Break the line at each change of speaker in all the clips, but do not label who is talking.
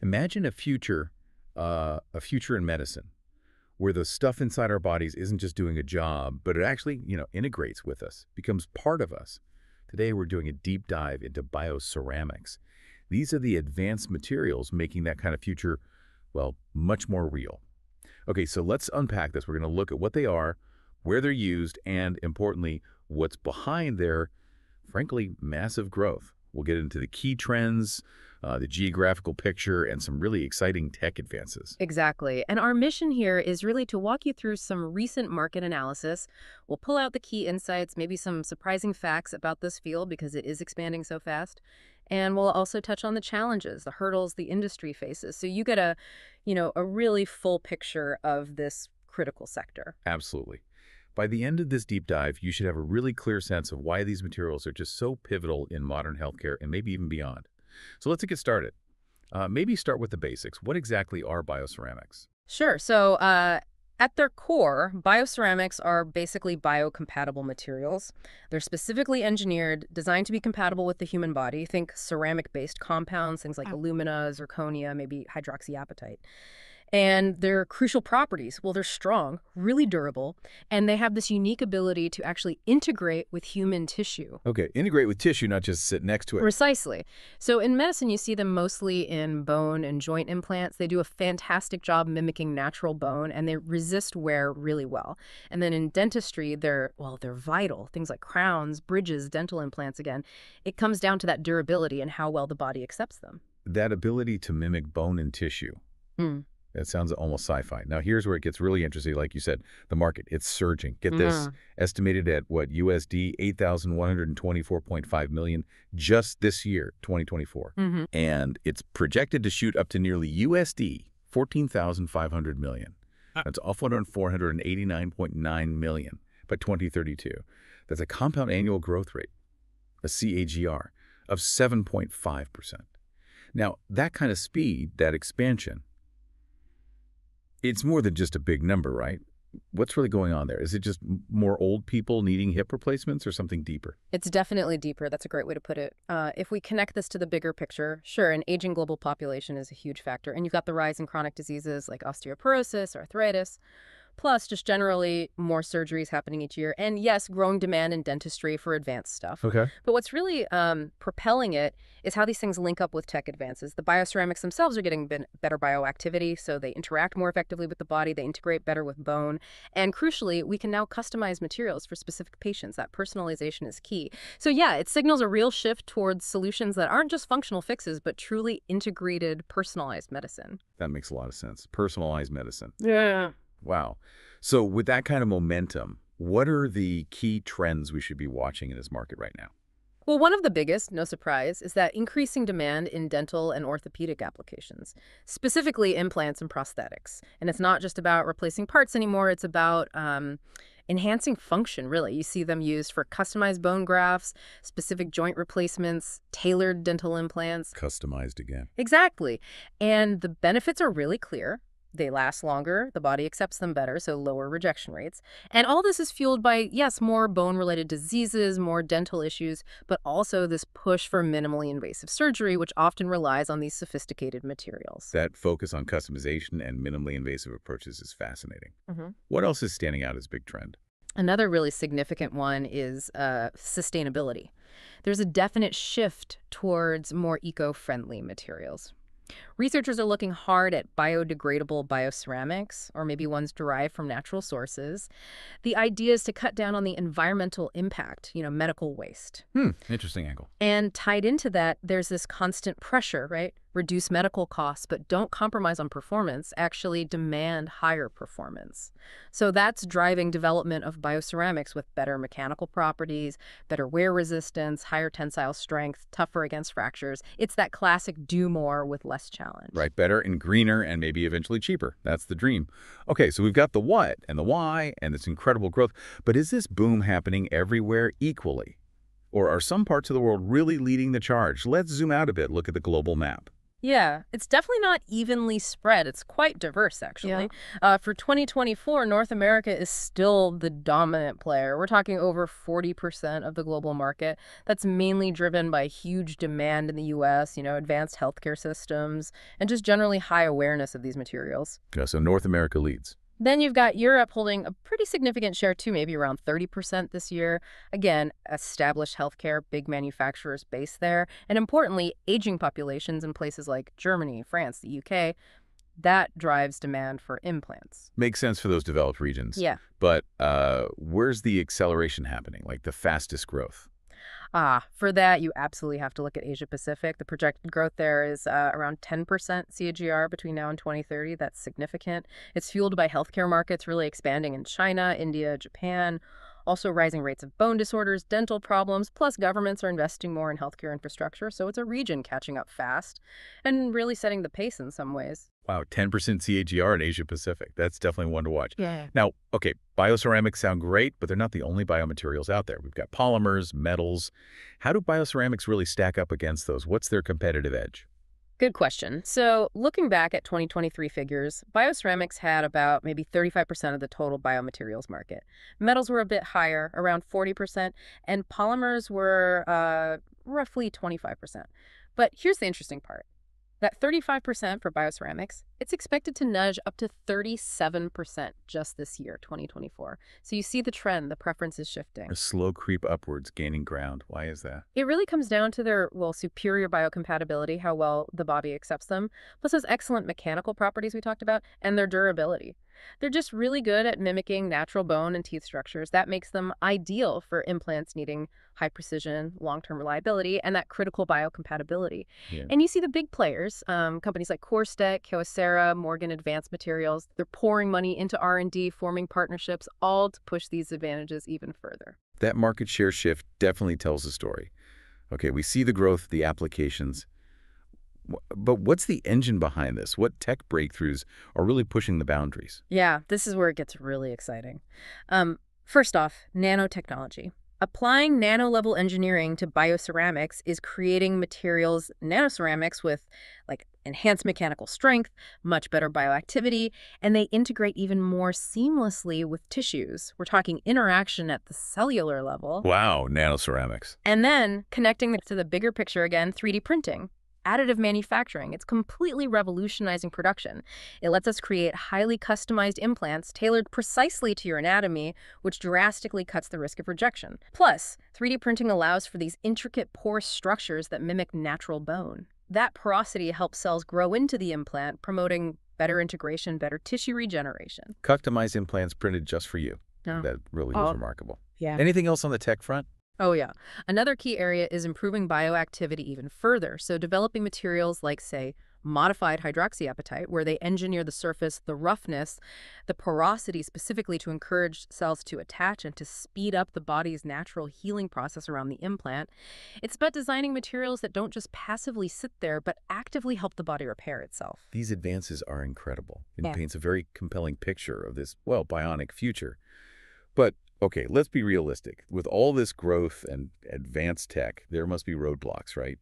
Imagine a future in medicine where the stuff inside our bodies isn't just doing a job, but it actually, integrates with us, becomes part of us. Today, we're doing a deep dive into bioceramics. These are the advanced materials making that kind of future, well, much more real. Okay, so let's unpack this. We're going to look at what they are, where they're used, and importantly, what's behind their, frankly, massive growth. We'll get into the key trends, the geographical picture, and some really exciting tech advances.
Exactly. And our mission here is really to walk you through some recent market analysis. We'll pull out the key insights, maybe some surprising facts about this field because it is expanding so fast. And we'll also touch on the challenges, the hurdles the industry faces. So you get a really full picture of this critical sector.
Absolutely. By the end of this deep dive, you should have a really clear sense of why these materials are just so pivotal in modern healthcare and maybe even beyond. So let's get started. Maybe start with the basics. What exactly are bioceramics?
Sure. So at their core, bioceramics are basically biocompatible materials. They're specifically engineered, designed to be compatible with the human body. Think ceramic-based compounds, things like alumina, zirconia, maybe hydroxyapatite. And their crucial properties, well, they're strong, really durable, and they have this unique ability to actually integrate with human tissue.
Okay, integrate with tissue, not just sit next to it.
Precisely. So in medicine, you see them mostly in bone and joint implants. They do a fantastic job mimicking natural bone, and they resist wear really well. And then in dentistry, they're vital. Things like crowns, bridges, dental implants, again. It comes down to that durability and how well the body accepts them.
That ability to mimic bone and tissue. That sounds almost sci-fi. Now, here's where it gets really interesting. Like you said, the market, it's surging. Get this, estimated at what, USD 8,124.5 million just this year, 2024. And it's projected to shoot up to nearly USD 14,500 million. That's off 489.9 million by 2032. That's a compound annual growth rate, a CAGR, of 7.5%. Now, that kind of speed, that expansion, it's more than just a big number, right? What's really going on there? Is it just more old people needing hip replacements or something deeper?
It's definitely deeper. That's a great way to put it. If we connect this to the bigger picture, sure, an aging global population is a huge factor. And you've got the rise in chronic diseases like osteoporosis, arthritis, plus just generally more surgeries happening each year. And yes, growing demand in dentistry for advanced stuff.
Okay.
But what's really propelling it is how these things link up with tech advances. The bioceramics themselves are getting better bioactivity, so they interact more effectively with the body. They integrate better with bone. And crucially, we can now customize materials for specific patients. That personalization is key. So yeah, it signals a real shift towards solutions that aren't just functional fixes, but truly integrated, personalized medicine.
That makes a lot of sense. Personalized medicine.
Yeah.
Wow. So with that kind of momentum, what are the key trends we should be watching in this market right now?
Well, one of the biggest, no surprise, is that increasing demand in dental and orthopedic applications, specifically implants and prosthetics. And it's not just about replacing parts anymore, it's about enhancing function, really. You see them used for customized bone grafts, specific joint replacements, tailored dental implants.
Customized again.
Exactly. And the benefits are really clear. They last longer, the body accepts them better, so lower rejection rates. And all this is fueled by, yes, more bone-related diseases, more dental issues, but also this push for minimally invasive surgery, which often relies on these sophisticated materials.
That focus on customization and minimally invasive approaches is fascinating.
Mhm.
What else is standing out as a big trend?
Another really significant one is sustainability. There's a definite shift towards more eco-friendly materials. Researchers are looking hard at biodegradable bioceramics, or maybe ones derived from natural sources. The idea is to cut down on the environmental impact, medical waste.
Interesting angle.
And tied into that, there's this constant pressure, right? Reduce medical costs, but don't compromise on performance, actually demand higher performance. So that's driving development of bioceramics with better mechanical properties, better wear resistance, higher tensile strength, tougher against fractures. It's that classic do more with less challenge.
Right, better and greener and maybe eventually cheaper. That's the dream. Okay, so we've got the what and the why and this incredible growth. But is this boom happening everywhere equally? Or are some parts of the world really leading the charge? Let's zoom out a bit, look at the global map.
Yeah, it's definitely not evenly spread. It's quite diverse,
Yeah.
actually. For 2024, North America is still the dominant player. We're talking over 40% of the global market. That's mainly driven by huge demand in the US, advanced healthcare systems, and just generally high awareness of these materials.
Yeah, so North America leads.
Then you've got Europe holding a pretty significant share too, maybe around 30% this year. Again, established healthcare, big manufacturers based there. And importantly, aging populations in places like Germany, France, the UK, that drives demand for implants.
Makes sense for those developed regions.
Yeah.
But where's the acceleration happening, like the fastest growth?
For that, you absolutely have to look at Asia Pacific. The projected growth there is around 10% CAGR between now and 2030. That's significant. It's fueled by healthcare markets really expanding in China, India, Japan. Also, rising rates of bone disorders, dental problems, plus governments are investing more in healthcare infrastructure. So it's a region catching up fast and really setting the pace in some ways.
Wow, 10% CAGR in Asia Pacific. That's definitely one to watch.
Yeah.
Now, okay, bioceramics sound great, but they're not the only biomaterials out there. We've got polymers, metals. How do bioceramics really stack up against those? What's their competitive edge?
Good question. So, looking back at 2023 figures, bioceramics had about maybe 35% of the total biomaterials market. Metals were a bit higher, around 40%, and polymers were roughly 25%. But here's the interesting part. That 35% for bioceramics, it's expected to nudge up to 37% just this year, 2024. So you see the trend, the preference is shifting.
A slow creep upwards, gaining ground. Why is that?
It really comes down to their, superior biocompatibility, how well the body accepts them, plus those excellent mechanical properties we talked about, and their durability. They're just really good at mimicking natural bone and teeth structures. That makes them ideal for implants needing high precision, long-term reliability, and that critical biocompatibility.
Yeah.
And you see the big players, companies like Corestec, Kyocera, Morgan Advanced Materials, they're pouring money into R&D, forming partnerships, all to push these advantages even further.
That market share shift definitely tells the story. Okay, we see the growth, the applications. But what's the engine behind this? What tech breakthroughs are really pushing the boundaries?
Yeah, this is where it gets really exciting. First off, nanotechnology. Applying nano-level engineering to bioceramics is creating materials, nanoceramics, with enhanced mechanical strength, much better bioactivity, and they integrate even more seamlessly with tissues. We're talking interaction at the cellular level.
Wow, nanoceramics.
And then connecting to the bigger picture again, 3D printing. Additive manufacturing. It's completely revolutionizing production. It lets us create highly customized implants tailored precisely to your anatomy, which drastically cuts the risk of rejection. Plus, 3D printing allows for these intricate porous structures that mimic natural bone. That porosity helps cells grow into the implant, promoting better integration, better tissue regeneration.
Customized implants printed just for you.
Oh.
That really was remarkable.
Yeah.
Anything else on the tech front?
Oh, yeah. Another key area is improving bioactivity even further. So developing materials like, say, modified hydroxyapatite, where they engineer the surface, the roughness, the porosity specifically to encourage cells to attach and to speed up the body's natural healing process around the implant. It's about designing materials that don't just passively sit there, but actively help the body repair itself.
These advances are incredible. It
Yeah.
paints a very compelling picture of this, well, bionic future. But okay, let's be realistic. With all this growth and advanced tech, there must be roadblocks, right?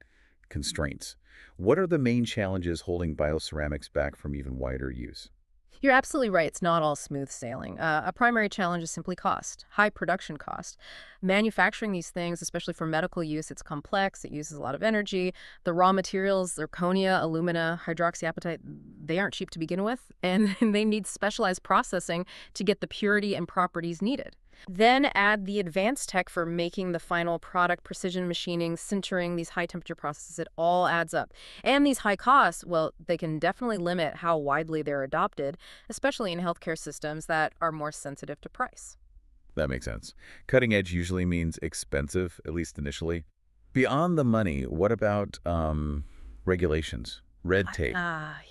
Constraints. What are the main challenges holding bioceramics back from even wider use?
You're absolutely right. It's not all smooth sailing. A primary challenge is simply cost, high production cost. Manufacturing these things, especially for medical use, it's complex. It uses a lot of energy. The raw materials, zirconia, alumina, hydroxyapatite, they aren't cheap to begin with, and they need specialized processing to get the purity and properties needed. Then add the advanced tech for making the final product, precision machining, sintering, these high temperature processes. It all adds up. And these high costs, well, they can definitely limit how widely they're adopted, especially in healthcare systems that are more sensitive to price.
That makes sense. Cutting edge usually means expensive, at least initially. Beyond the money, what about regulations, red tape?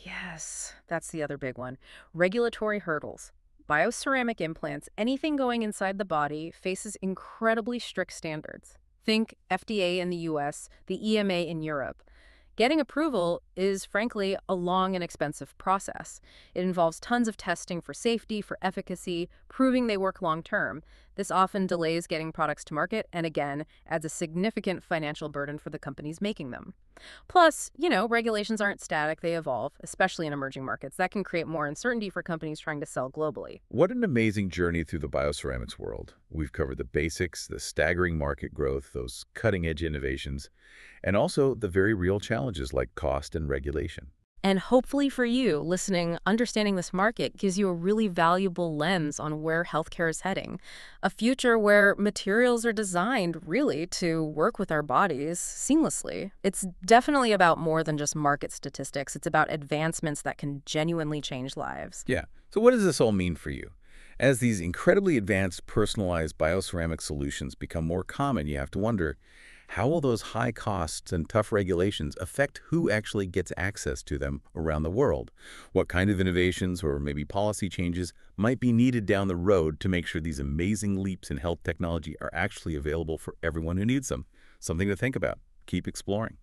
Yes, that's the other big one. Regulatory hurdles. Bioceramic implants, anything going inside the body, faces incredibly strict standards. Think FDA in the US, the EMA in Europe. Getting approval is, frankly, a long and expensive process. It involves tons of testing for safety, for efficacy, proving they work long term. This often delays getting products to market and, again, adds a significant financial burden for the companies making them. Plus, regulations aren't static, they evolve, especially in emerging markets. That can create more uncertainty for companies trying to sell globally.
What an amazing journey through the bioceramics world. We've covered the basics, the staggering market growth, those cutting-edge innovations, and also the very real challenges like cost and regulation.
And hopefully for you, listening, understanding this market gives you a really valuable lens on where healthcare is heading. A future where materials are designed really to work with our bodies seamlessly. It's definitely about more than just market statistics. It's about advancements that can genuinely change lives.
Yeah, so what does this all mean for you? As these incredibly advanced, personalized bioceramic solutions become more common, you have to wonder, how will those high costs and tough regulations affect who actually gets access to them around the world? What kind of innovations or maybe policy changes might be needed down the road to make sure these amazing leaps in health technology are actually available for everyone who needs them? Something to think about. Keep exploring.